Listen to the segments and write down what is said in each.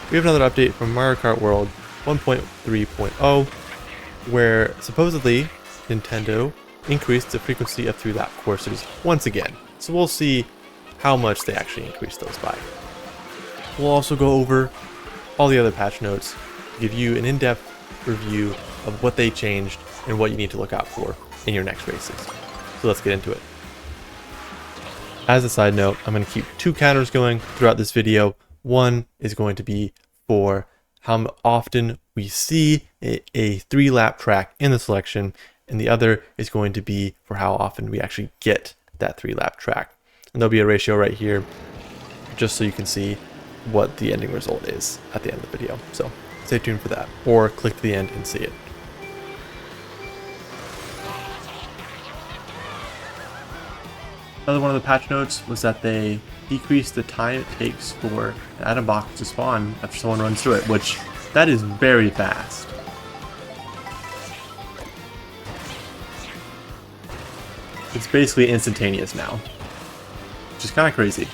we have another update from Mario Kart World 1.3.0, where supposedly Nintendo increased the frequency of through-lap courses once again. So we'll see how much they actually increased those by. We'll also go over all the other patch notes, give you an in-depth review of what they changed and what you need to look out for in your next races. So let's get into it. As a side note, I'm going to keep two counters going throughout this video. One is going to be for how often we see a 3-lap track in the selection, and the other is going to be for how often we actually get that 3-lap track. And there'll be a ratio right here, just so you can see what the ending result is at the end of the video. So stay tuned for that, or click to the end and see it. Another one of the patch notes was that they decreased the time it takes for an item box to spawn after someone runs through it, which that is very fast. It's basically instantaneous now, which is kind of crazy.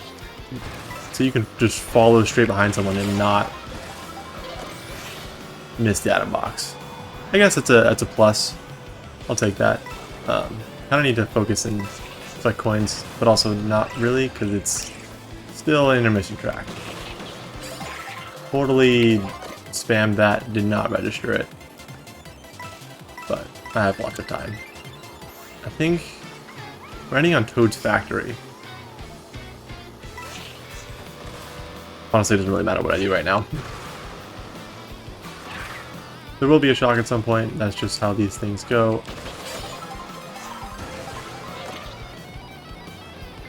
So you can just follow straight behind someone and not miss the item box. I guess it's a plus. I'll take that. Kind of need to focus and collect coins, but also not really, because it's still an intermission track. Totally spammed that, did not register it, but I have lots of time. I think we're ending on Toad's Factory. Honestly, it doesn't really matter what I do right now. There will be a shock at some point, that's just how these things go.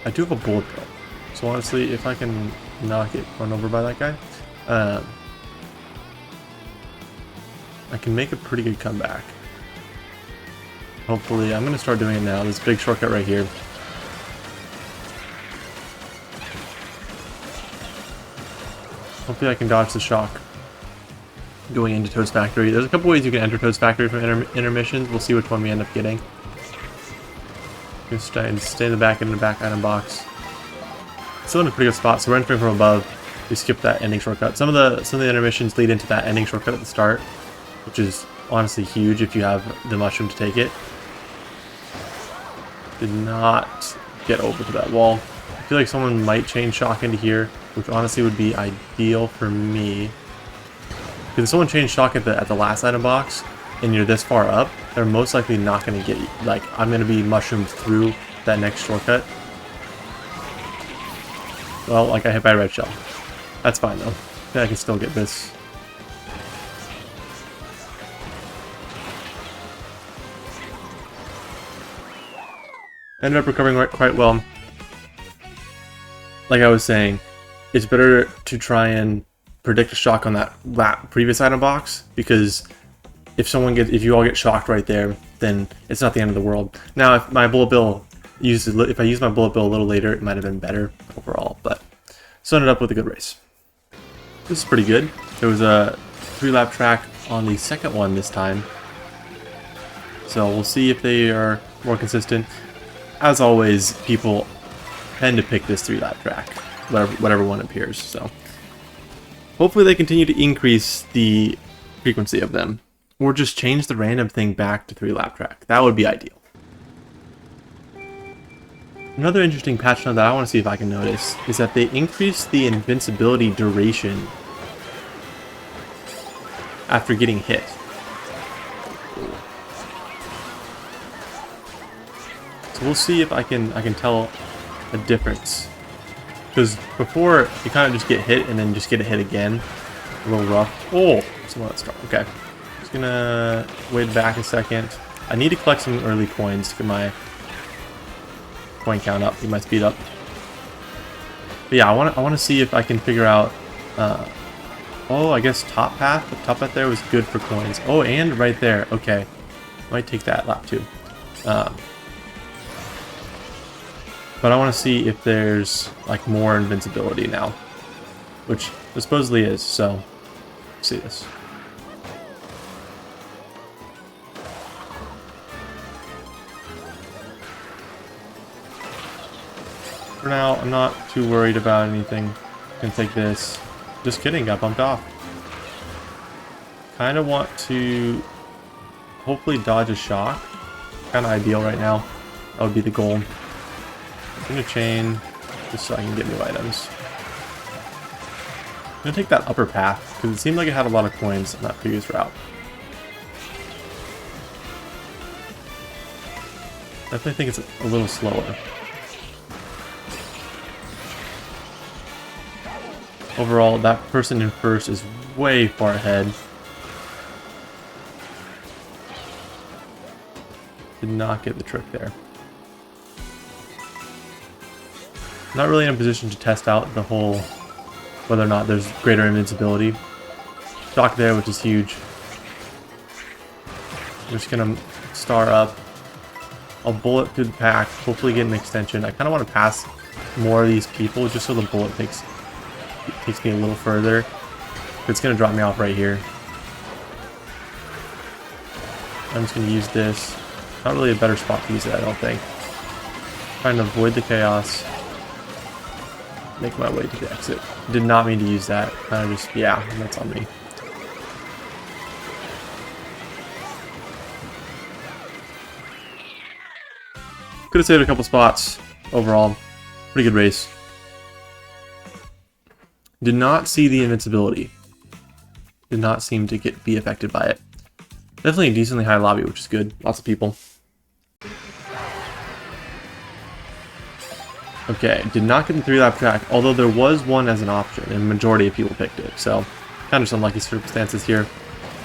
I do have a bullet bill, so honestly, if I can not get run over by that guy, I can make a pretty good comeback. Hopefully, I'm going to start doing it now. This big shortcut right here. Hopefully I can dodge the shock going into Toad's Factory. There's a couple ways you can enter Toad's Factory from intermissions. We'll see which one we end up getting. Just try and stay in the back item box. Still in a pretty good spot, so we're entering from above. We skip that ending shortcut. Some of the intermissions lead into that ending shortcut at the start, which is honestly huge if you have the mushroom to take it. Did not get over to that wall. I feel like someone might chain shock into here, which honestly would be ideal for me. Because if someone chains shock at the last item box, and you're this far up, they're most likely not going to get you. Like, I'm going to be mushroomed through that next shortcut. Well, like I hit by a red shell. That's fine though. I can still get this. Ended up recovering quite well. Like I was saying, it's better to try and predict a shock on that previous item box, because if you all get shocked right there, then it's not the end of the world. Now, if my bullet bill if I used my bullet bill a little later, it might have been better overall, but still ended up with a good race. This is pretty good. There was a 3-lap track on the second one this time, so we'll see if they are more consistent. As always, people tend to pick this 3-lap track, whatever one appears. So hopefully they continue to increase the frequency of them, or just change the random thing back to 3-lap track. That would be ideal. Another interesting patch note that I want to see if I can notice is that they increased the invincibility duration after getting hit. So we'll see if I can tell a difference. Because before, you kind of just get hit and then just get a hit again. A little rough. Oh, someone let's start. Okay. Just gonna wait back a second. I need to collect some early coins to get my coin count up, get my speed up. But yeah, I want to see if I can figure out. Oh, I guess top path. The top path there was good for coins. Oh, and right there. Okay, might take that lap too. But I want to see if there's like more invincibility now, which there supposedly is. So, let's see this. For now, I'm not too worried about anything. I can take this. Just kidding, got bumped off. Kind of want to hopefully dodge a shock. Kind of ideal right now. That would be the goal. I'm gonna chain just so I can get new items. I'm gonna take that upper path because it seemed like it had a lot of coins on that previous route. Definitely think it's a little slower. Overall, that person in first is way far ahead. Did not get the trick there. Not really in a position to test out the whole, whether or not there's greater invincibility. Shock there, which is huge. I'm just gonna star up. I'll bullet through the pack, hopefully get an extension. I kind of want to pass more of these people just so the bullet takes me a little further. It's gonna drop me off right here. I'm just gonna use this. Not really a better spot to use it, I don't think. Trying to avoid the chaos. Make my way to the exit. Did not mean to use that. Kind of just, yeah, that's on me. Could have saved a couple spots overall. Pretty good race. Did not see the invincibility. Did not seem to be affected by it. Definitely a decently high lobby, which is good. Lots of people. Okay, did not get the 3-lap track, although there was one as an option, and the majority of people picked it, so kind of some unlucky circumstances here.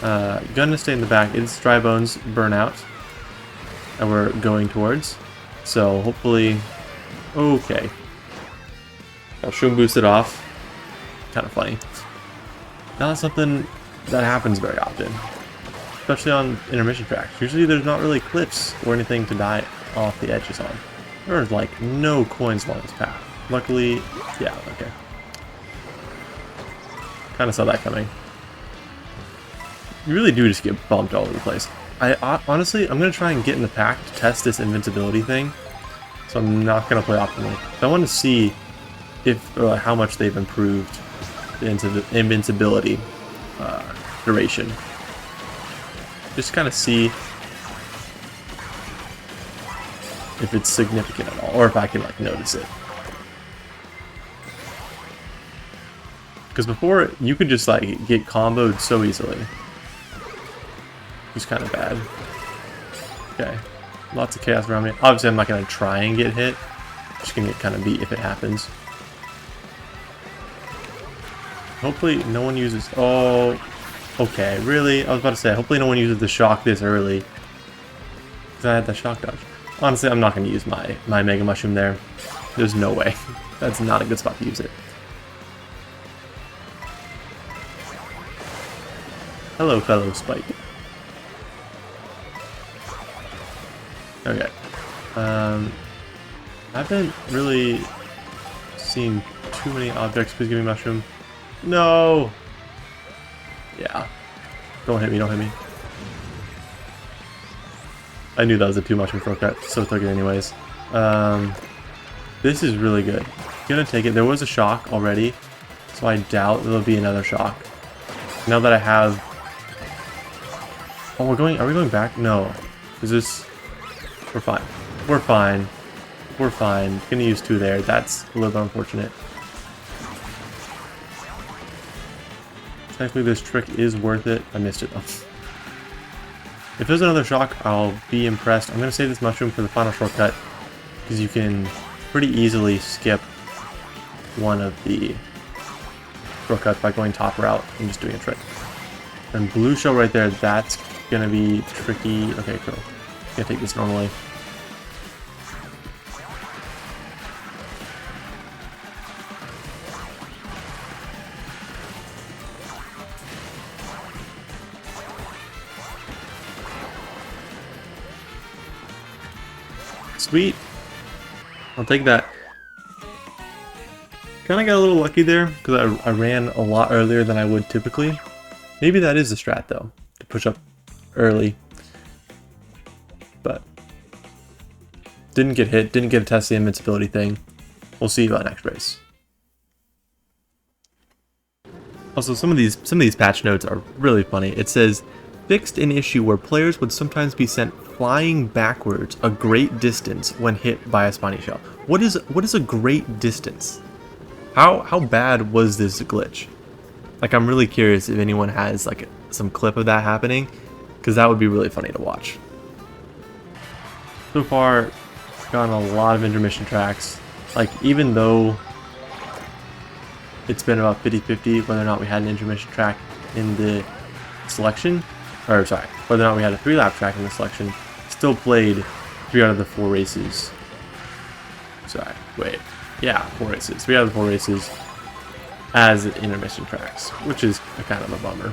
Gonna stay in the back. It's Dry Bones Burnout that we're going towards, so hopefully, okay. I'll Shroom boost it off. Kind of funny. Not something that happens very often, especially on intermission tracks. Usually there's not really cliffs or anything to die off the edges on. There's like no coins along this path. Luckily, yeah, okay. Kind of saw that coming. You really do just get bumped all over the place. Honestly, I'm going to try and get in the pack to test this invincibility thing. So I'm not going to play optimally. I want to see if how much they've improved the invincibility duration. Just kind of see if it's significant at all, or if I can like notice it. Because before, you could just like get comboed so easily. It's kind of bad. Okay, lots of chaos around me. Obviously, I'm not gonna try and get hit. Just gonna get kind of beat if it happens. Hopefully, no one uses. Oh, okay. Really? I was about to say. Hopefully, no one uses the shock this early. Because I had that shock dodge. Honestly, I'm not going to use my Mega Mushroom there. There's no way. That's not a good spot to use it. Hello, fellow Spike. Okay. I haven't really seen too many objects. Please give me Mushroom. No! Yeah. Don't hit me, don't hit me. I knew that was a 2 mushroom throw cut, so took it anyways. This is really good. Gonna take it. There was a shock already, so I doubt there'll be another shock. Now that I have... Oh, are we going back? No. Is this... We're fine. We're fine. We're fine. Gonna use 2 there. That's a little bit unfortunate. Technically this trick is worth it. I missed it though. If there's another shock, I'll be impressed. I'm going to save this mushroom for the final shortcut, because you can pretty easily skip one of the shortcuts by going top route and just doing a trick. And blue shell right there, that's going to be tricky. Okay, cool. I'm going to take this normally. Sweet. I'll take that. Kind of got a little lucky there because I ran a lot earlier than I would typically. Maybe that is the strat though, to push up early. But didn't get hit, didn't get to test the invincibility thing. We'll see you on next race. Also, some of these patch notes are really funny. It says, fixed an issue where players would sometimes be sent flying backwards a great distance when hit by a spiny shell. What is a great distance? How bad was this glitch? Like, I'm really curious if anyone has like some clip of that happening, because that would be really funny to watch. So far, gotten a lot of intermission tracks. Like, even though it's been about 50-50 whether or not we had an intermission track in the selection, or sorry, whether or not we had a 3-lap track in the selection, still played 3 out of the 4 races. Sorry, wait. Yeah, 4 races. 3 out of the 4 races as intermission tracks, which is a kind of a bummer.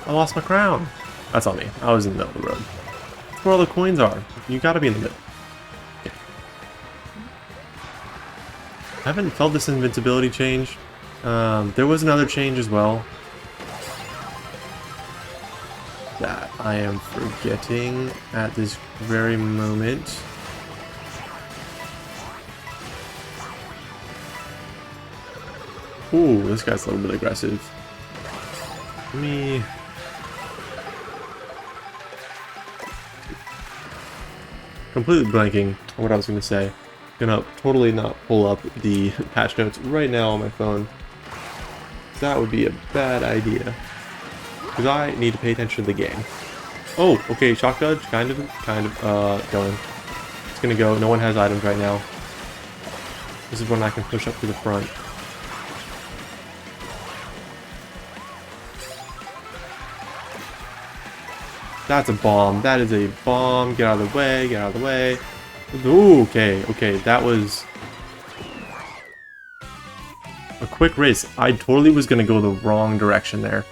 I lost my crown. That's on me. I was in the middle of the road. That's where all the coins are. You gotta be in the middle. Okay. I haven't felt this invincibility change. There was another change as well that I am forgetting at this very moment. Ooh, this guy's a little bit aggressive. Let me... completely blanking on what I was going to say. Gonna totally not pull up the patch notes right now on my phone. That would be a bad idea. Because I need to pay attention to the game. Oh, okay, shock dodge, kind of going. It's gonna go. No one has items right now. This is when I can push up to the front. That's a bomb. That is a bomb. Get out of the way. Get out of the way. Ooh, okay, okay. That was a quick race. I totally was going to go the wrong direction there.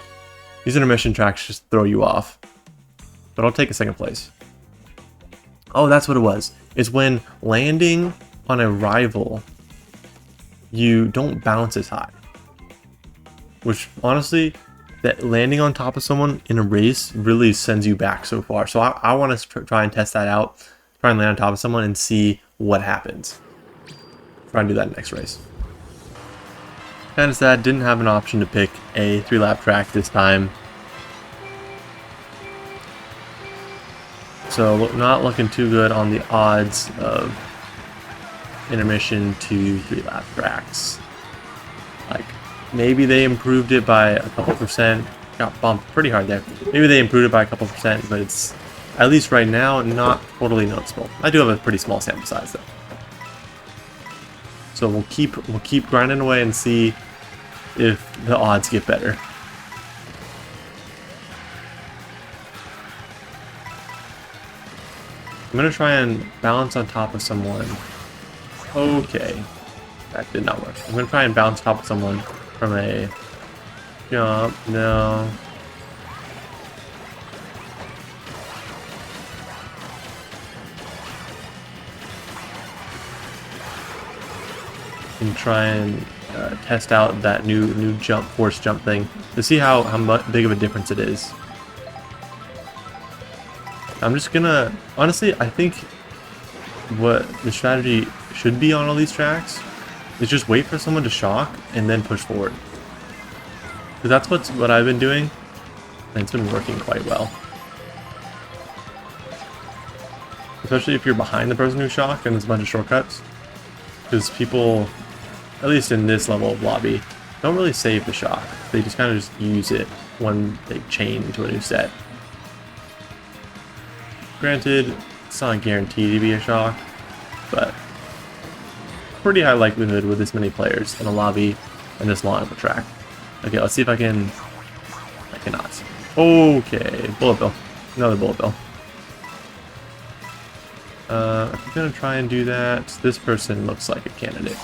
These intermission tracks just throw you off. But I'll take a second place. Oh, that's what it was. It's when landing on a rival, you don't bounce as high. Which, honestly, that landing on top of someone in a race really sends you back so far. So I want to try and test that out. Try and land on top of someone and see what happens. Try and do that next race. Kind of sad, didn't have an option to pick a 3-lap track this time. So not looking too good on the odds of intermission to 3-lap tracks. Like, maybe they improved it by a couple percent. Got bumped pretty hard there. Maybe they improved it by a couple percent, but it's, at least right now, not totally noticeable. I do have a pretty small sample size though. So we'll keep grinding away and see if the odds get better. I'm gonna try and bounce on top of someone. Okay, that did not work. I'm gonna try and bounce on top of someone from a jump. No. And try and test out that new jump, force jump thing to see how big of a difference it is. I'm just gonna, honestly, I think what the strategy should be on all these tracks is just wait for someone to shock and then push forward. Because that's what I've been doing, and it's been working quite well. Especially if you're behind the person who shocked and there's a bunch of shortcuts. Because people, at least in this level of lobby, don't really save the shock. They just kind of just use it when they chain into a new set. Granted, it's not guaranteed to be a shock, but pretty high likelihood with this many players in a lobby and this long of a track. Okay, let's see if I can... I cannot. Okay, bullet bill. Another bullet bill. I'm gonna try and do that. This person looks like a candidate.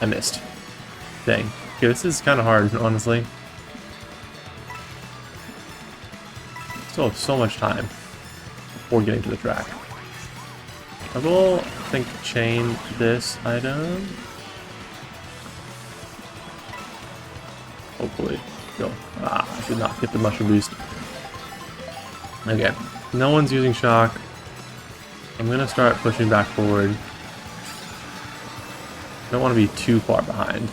I missed. Dang. Okay, this is kind of hard, honestly. Still have so much time before getting to the track. I will, I think, chain this item. Hopefully. Go. Ah, I did not get the mushroom boost. Okay. No one's using shock. I'm gonna start pushing back forward. Don't want to be too far behind.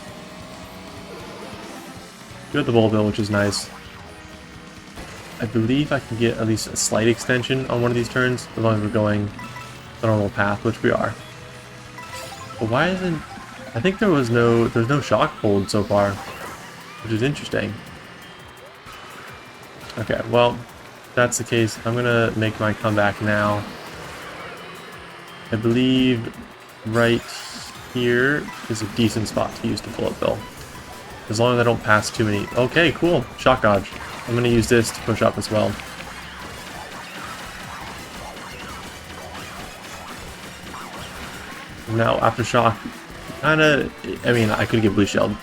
Do have the Bull Bill, which is nice. I believe I can get at least a slight extension on one of these turns, as long as we're going the normal path, which we are. But why isn't... I think there's no shock hold so far, which is interesting. Okay, well, if that's the case, I'm gonna make my comeback now. I believe right here is a decent spot to use the bullet bill. As long as I don't pass too many... Okay, cool. Shock dodge. I'm going to use this to push up as well. Now, after shock, kind of... I mean, I could get blue shelled.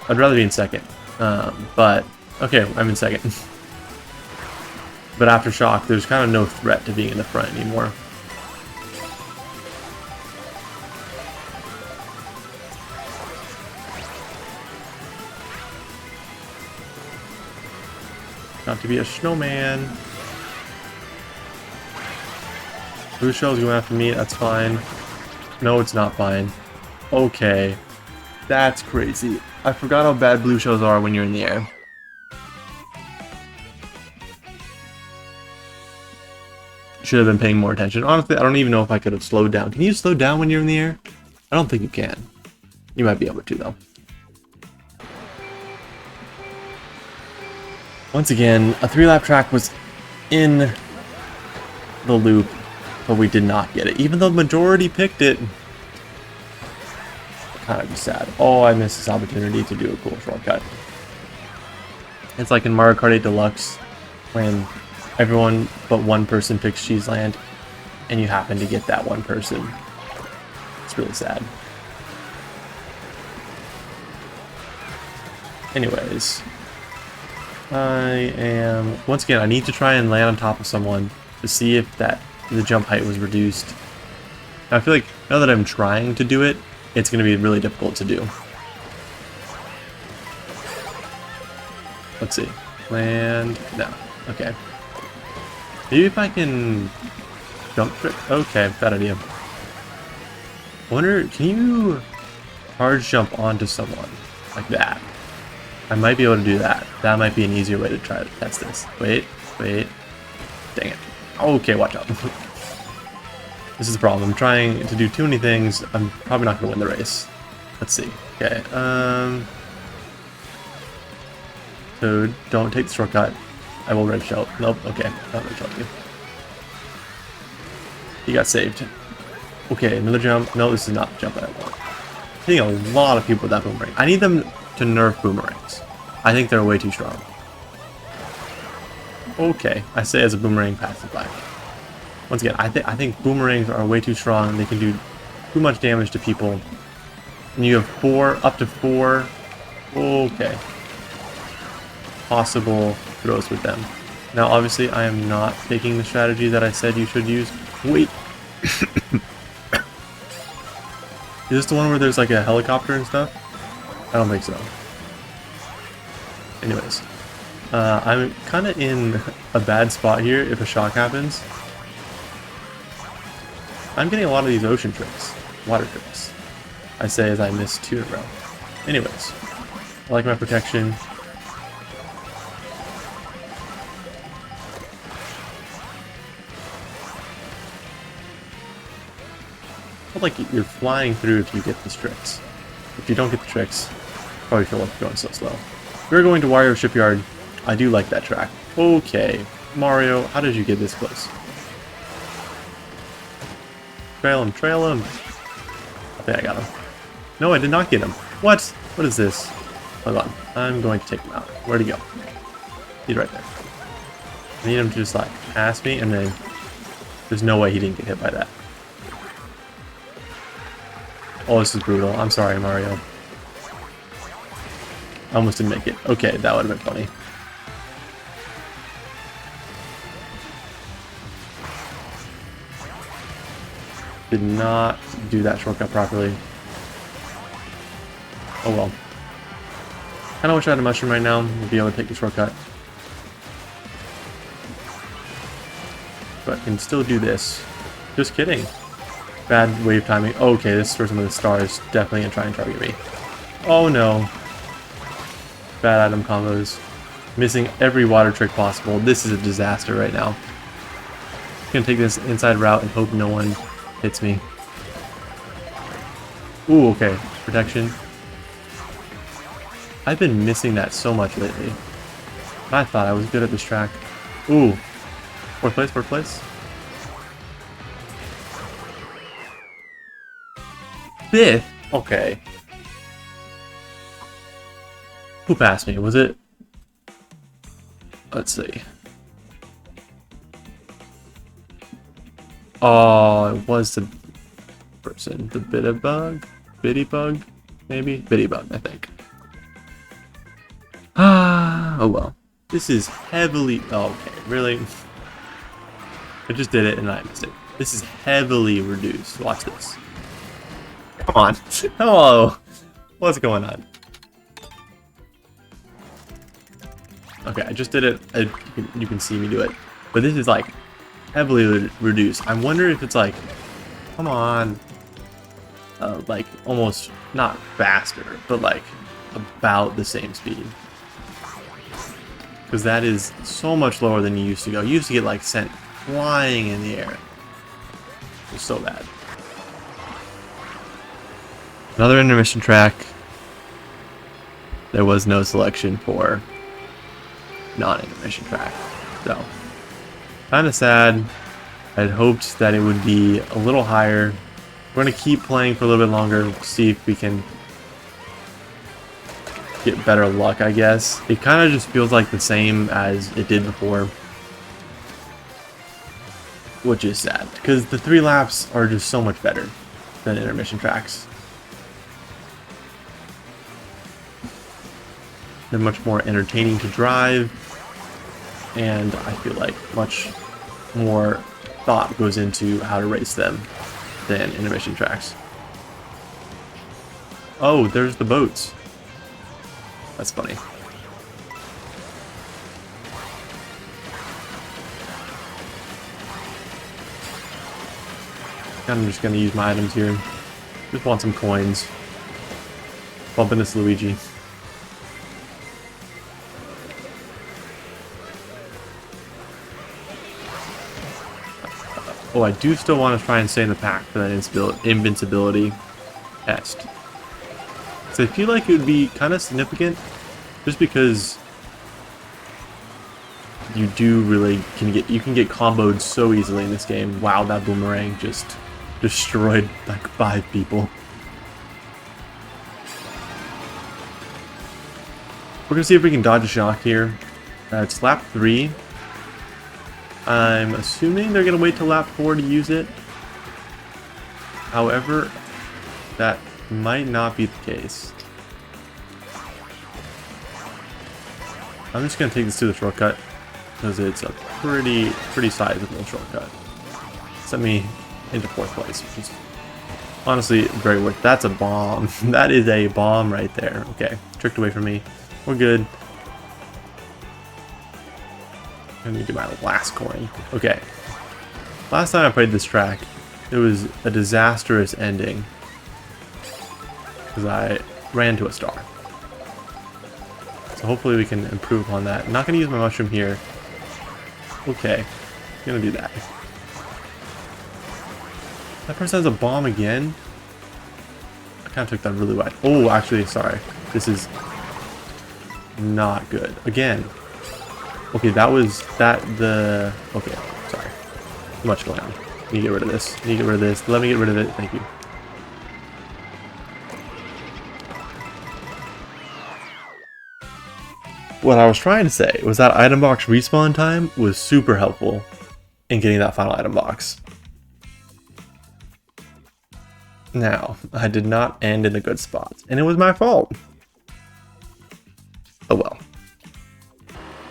I'd rather be in second. But, okay, I'm in second. But after shock, there's kind of no threat to being in the front anymore. Not to be a snowman. Blue shell's going after me, that's fine. No, it's not fine. Okay. That's crazy. I forgot how bad blue shells are when you're in the air. Should have been paying more attention. Honestly, I don't even know if I could have slowed down. Can you slow down when you're in the air? I don't think you can. You might be able to, though. Once again, a 3-lap track was in the loop, but we did not get it. Even though the majority picked it, kind of be sad. Oh, I missed this opportunity to do a cool shortcut. It's like in Mario Kart 8 Deluxe, when everyone but one person picks Cheese Land, and you happen to get that one person. It's really sad. Anyways, I am... Once again, I need to try and land on top of someone to see if the jump height was reduced. Now, I feel like now that I'm trying to do it, it's going to be really difficult to do. Let's see. Land... No. Okay. Maybe if I can... Jump trick? Okay, bad idea. I wonder, can you charge jump onto someone like that? I might be able to do that. That might be an easier way to try to test this. Wait. Dang it. Okay, watch out. This is the problem. I'm trying to do too many things. I'm probably not going to win the race. Let's see. Okay. So don't take the shortcut. I will red shell. Nope. Okay. Not red shell you. He got saved. Okay, another jump. No, this is not the jump that I want. I'm hitting a lot of people with that boomerang. I need them to nerf boomerangs. I think they're way too strong. Okay, I say as a boomerang passes by. Once again, I think boomerangs are way too strong. They can do too much damage to people. And you have up to four, okay, possible throws with them. Now, obviously, I am not taking the strategy that I said you should use. Wait. Is this the one where there's like a helicopter and stuff? I don't think so. Anyways, I'm kind of in a bad spot here if a shock happens. I'm getting a lot of these ocean tricks, water tricks. I say as I miss 2 in a row. Anyways, I like my protection. I feel like you're flying through if you get these tricks. If you don't get the tricks, probably feel like you're going so slow. We're going to Wario Shipyard. I do like that track. Okay, Mario, how did you get this close? Trail him, trail him. I think I got him. No, I did not get him. What? What is this? Hold on. I'm going to take him out. Where'd he go? He's right there. I need him to just like pass me, and then there's no way he didn't get hit by that. Oh, this is brutal. I'm sorry, Mario. I almost didn't make it. Okay, that would have been funny. Did not do that shortcut properly. Oh well. Kinda wish I had a mushroom right now to be able to take the shortcut. But I can still do this. Just kidding. Bad wave timing. Okay, this is where some of the stars definitely gonna try and target me. Oh no. Bad item combos. Missing every water trick possible. This is a disaster right now. I'm gonna take this inside route and hope no one hits me. Ooh, okay. Protection. I've been missing that so much lately. I thought I was good at this track. Ooh. Fourth place, fourth place. Fifth? Okay. Who passed me? Was it? Let's see. Oh, it was the person. The Bitty bug? Maybe? Bitty bug, I think. Ah, oh well. This is heavily... Oh, okay, really? I just did it and I missed it. This is heavily reduced. Watch this. Come on. Hello. What's going on? Okay, I just did it. You can see me do it. But this is like heavily reduced. I wonder if it's like, come on, like almost not faster, but like about the same speed. Because that is so much lower than you used to go. You used to get like sent flying in the air. It was so bad. Another intermission track. There was no selection for non-intermission track. So, kind of sad. I'd hoped that it would be a little higher. We're going to keep playing for a little bit longer, see if we can get better luck, I guess. It kind of just feels like the same as it did before. Which is sad, because the 3 laps are just so much better than intermission tracks. They're much more entertaining to drive, and I feel like much more thought goes into how to race them than intermission tracks. Oh, there's the boats. That's funny. I'm just gonna use my items here. Just want some coins. Bumping this Luigi. Oh, I do still want to try and stay in the pack for that invincibility test. So I feel like it would be kind of significant, just because you do really you can get comboed so easily in this game. Wow, that boomerang just destroyed like 5 people. We're gonna see if we can dodge a shock here. It's lap 3. I'm assuming they're going to wait till lap 4 to use it. However, that might not be the case. I'm just going to take this to the shortcut, because it's a pretty sizable shortcut. Sent me into 4th place, which is honestly very worth. That's a bomb. That is a bomb right there. Okay, tricked away from me. We're good. I need to do my last coin. Okay. Last time I played this track, it was a disastrous ending, because I ran to a star. So hopefully we can improve upon that. I'm not going to use my mushroom here. Okay. I'm going to do that. That person has a bomb again? I kind of took that really wide. Oh, actually, sorry. This is not good. Again. Okay, that was the... Okay, sorry. Too much going on. Need to get rid of this. Need to get rid of this. Let me get rid of it. Thank you. What I was trying to say was that item box respawn time was super helpful in getting that final item box. Now, I did not end in a good spot, and it was my fault. Oh well.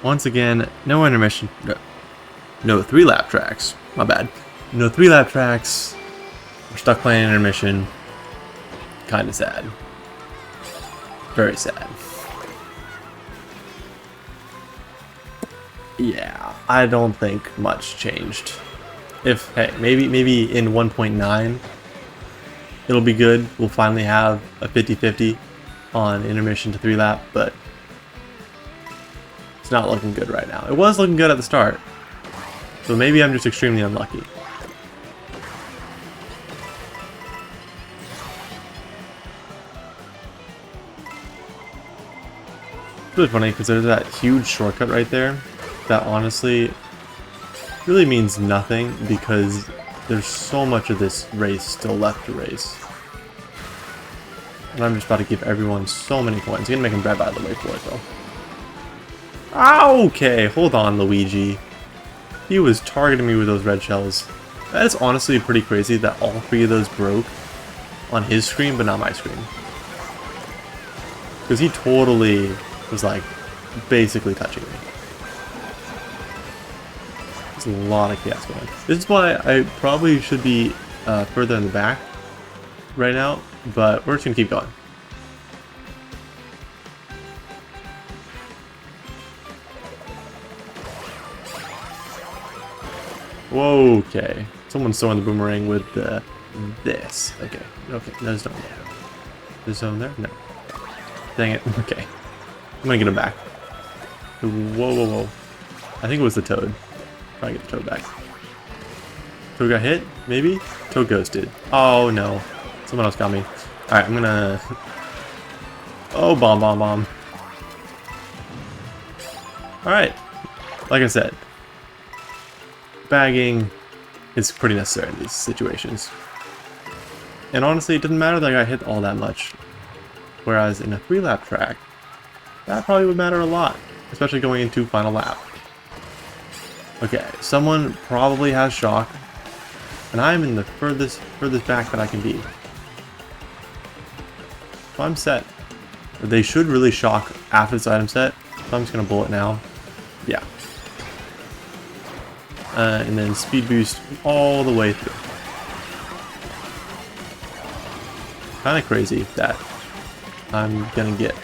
Once again, no intermission. No 3-lap tracks. My bad. No 3-lap tracks. We're stuck playing intermission. Kinda sad. Very sad. Yeah, I don't think much changed. If, hey, maybe in 1.9 It'll be good. We'll finally have a 50-50 on intermission to 3-lap, but it's not looking good right now. It was looking good at the start, so maybe I'm just extremely unlucky. It's really funny because there's that huge shortcut right there that honestly really means nothing because there's so much of this race still left to race. And I'm just about to give everyone so many points. I'm gonna make them grab out of the way for it though. Okay, hold on, Luigi. He was targeting me with those red shells. That is honestly pretty crazy that all 3 of those broke on his screen, but not my screen. Because he totally was like basically touching me. There's a lot of chaos going on. This is why I probably should be further in the back right now, but we're just gonna keep going. Whoa, okay. Someone's throwing the boomerang with this. Okay, okay, no zone there. There's zone there? No. Dang it, okay. I'm gonna get him back. Whoa, whoa, whoa. I think it was the Toad. Probably get the Toad back. Toad got hit? Maybe? Toad ghosted. Oh no. Someone else got me. Alright, I'm gonna... Oh, bomb, bomb, bomb. Alright. Like I said, bagging is pretty necessary in these situations. And honestly, it doesn't matter that I got hit all that much. Whereas in a 3-lap track, that probably would matter a lot. Especially going into final lap. Okay, someone probably has shock. And I'm in the furthest back that I can be. So I'm set. They should really shock after this item set. So I'm just going to bullet now. Yeah. And then speed boost all the way through. Kind of crazy that I'm going to get...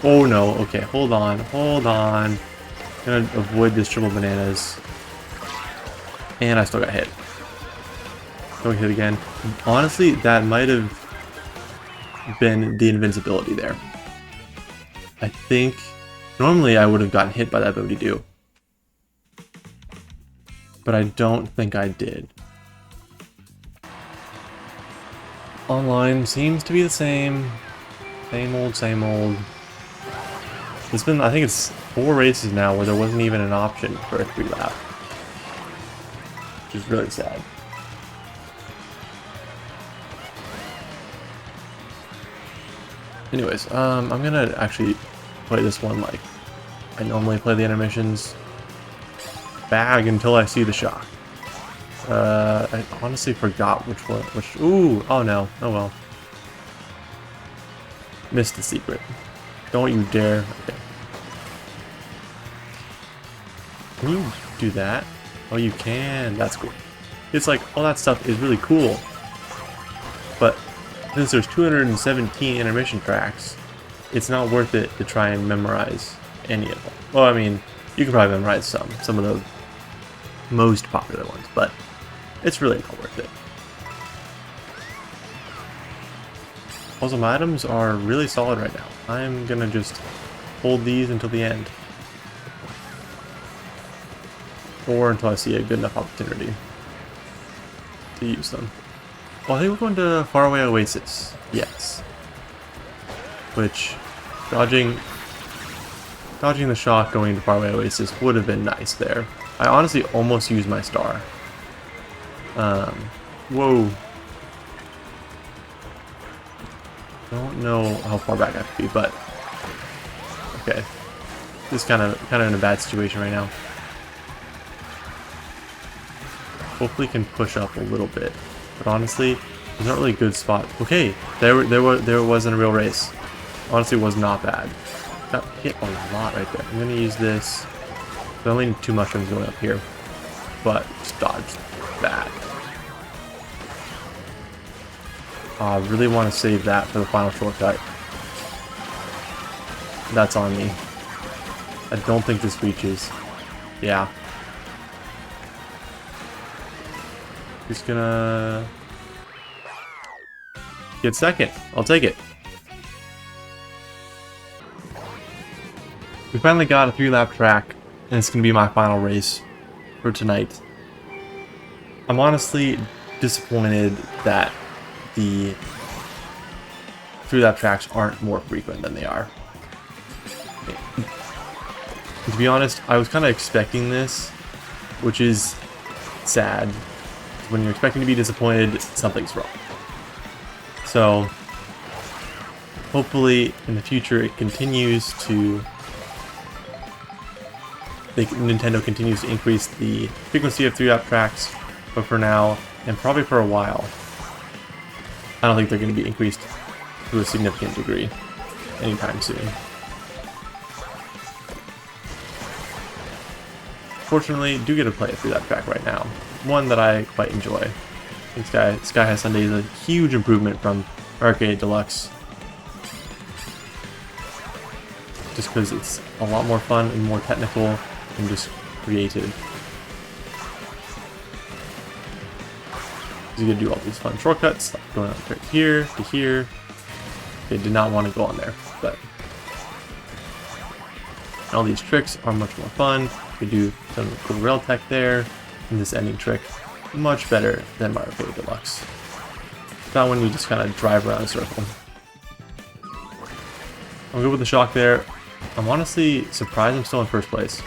Oh no, okay, hold on, hold on. I'm going to avoid this triple bananas. And I still got hit. Don't get hit again. Honestly, that might have been the invincibility there. I think normally I would have gotten hit by that Bodhi-Doo. But I don't think I did. Online seems to be the same. Same old, same old. It's been, I think it's 4 races now where there wasn't even an option for a 3-lap. Which is really sad. Anyways, I'm gonna actually play this one like I normally play the intermissions. Bag until I see the shock. I honestly forgot which one. Ooh, oh no, oh well. Missed the secret. Don't you dare. Okay. Can you do that? Oh, you can. That's cool. It's like all that stuff is really cool, but since there's 217 intermission tracks, it's not worth it to try and memorize any of them. Well, I mean, you can probably memorize some of the most popular ones, but it's really not worth it. Puzzle items are really solid right now. I'm gonna just hold these until the end. Or until I see a good enough opportunity to use them. Well, I think we're going to Faraway Oasis. Yes. Which, dodging the shock going to Faraway Oasis would have been nice there. I honestly almost used my star. Whoa. Don't know how far back I have to be, but okay. This is kind of in a bad situation right now. Hopefully can push up a little bit, but honestly, there's not really a good spot. Okay, there wasn't a real race. Honestly, it was not bad. Got hit a lot right there. I'm gonna use this. I only need 2 mushrooms going up here, but just dodge that. I really want to save that for the final shortcut. That's on me. I don't think this reaches. Yeah. Just gonna get second. I'll take it. We finally got a 3-lap track, and it's going to be my final race for tonight. I'm honestly disappointed that the 3-lap tracks aren't more frequent than they are. To be honest, I was kind of expecting this, which is sad. When you're expecting to be disappointed, something's wrong. So, hopefully in the future it continues to... Nintendo continues to increase the frequency of 3-lap tracks, but for now, and probably for a while, I don't think they're going to be increased to a significant degree anytime soon. Fortunately, do get to play a 3-lap track right now. One that I quite enjoy. I think Sky High Sunday is a huge improvement from Arcade Deluxe. Just because it's a lot more fun and more technical and just creative. You get to do all these fun shortcuts, like going right here to here. They did not want to go on there, but all these tricks are much more fun. We do some cool rail tech there, and this ending trick much better than Mario Kart Deluxe. That one you just kind of drive around a circle. I'm good with the shock there. I'm honestly surprised I'm still in first place.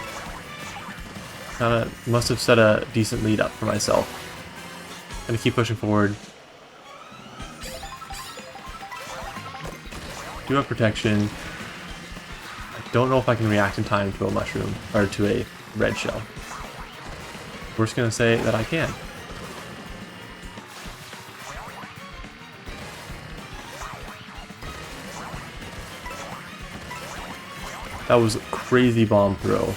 Kinda must have set a decent lead up for myself. Gonna keep pushing forward. Do have protection. I don't know if I can react in time to a mushroom, or to a red shell. We're just gonna say that I can. That was a crazy bomb throw.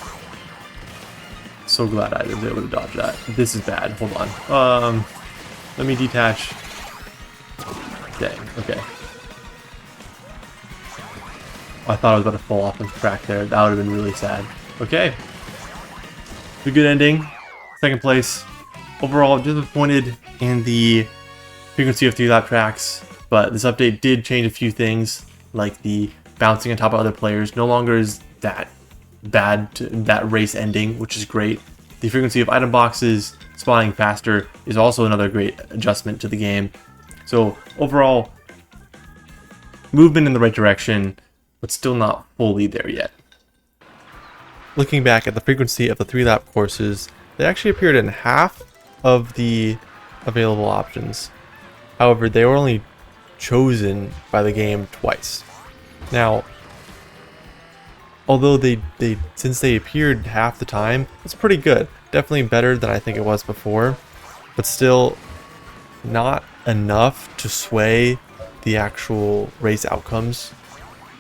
So glad I was able to dodge that. This is bad. Hold on. Let me detach. Dang. Okay. I thought I was about to fall off the track there. That would have been really sad. Okay. A good ending. Second place. Overall, disappointed in the frequency of 3-lap tracks, but this update did change a few things, like the bouncing on top of other players. No longer is that bad to that race ending, which is great. The frequency of item boxes spawning faster is also another great adjustment to the game. So overall, movement in the right direction, but still not fully there yet. Looking back at the frequency of the 3-lap courses, they actually appeared in half of the available options. However, they were only chosen by the game twice. Now, although since they appeared half the time, it's pretty good. Definitely better than I think it was before, but still not enough to sway the actual race outcomes,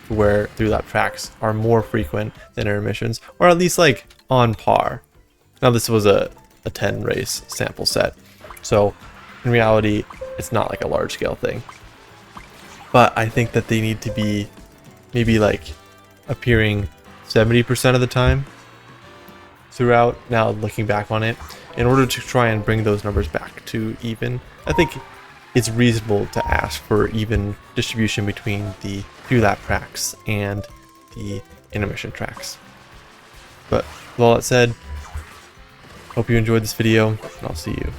where 3-lap tracks are more frequent than intermissions, or at least like on par. Now this was a 10 race sample set, so in reality it's not like a large scale thing. But I think that they need to be maybe like appearing 70% of the time throughout, now looking back on it, in order to try and bring those numbers back to even. I think it's reasonable to ask for even distribution between the 3-lap tracks and the intermission tracks. But with all that said, hope you enjoyed this video, and I'll see you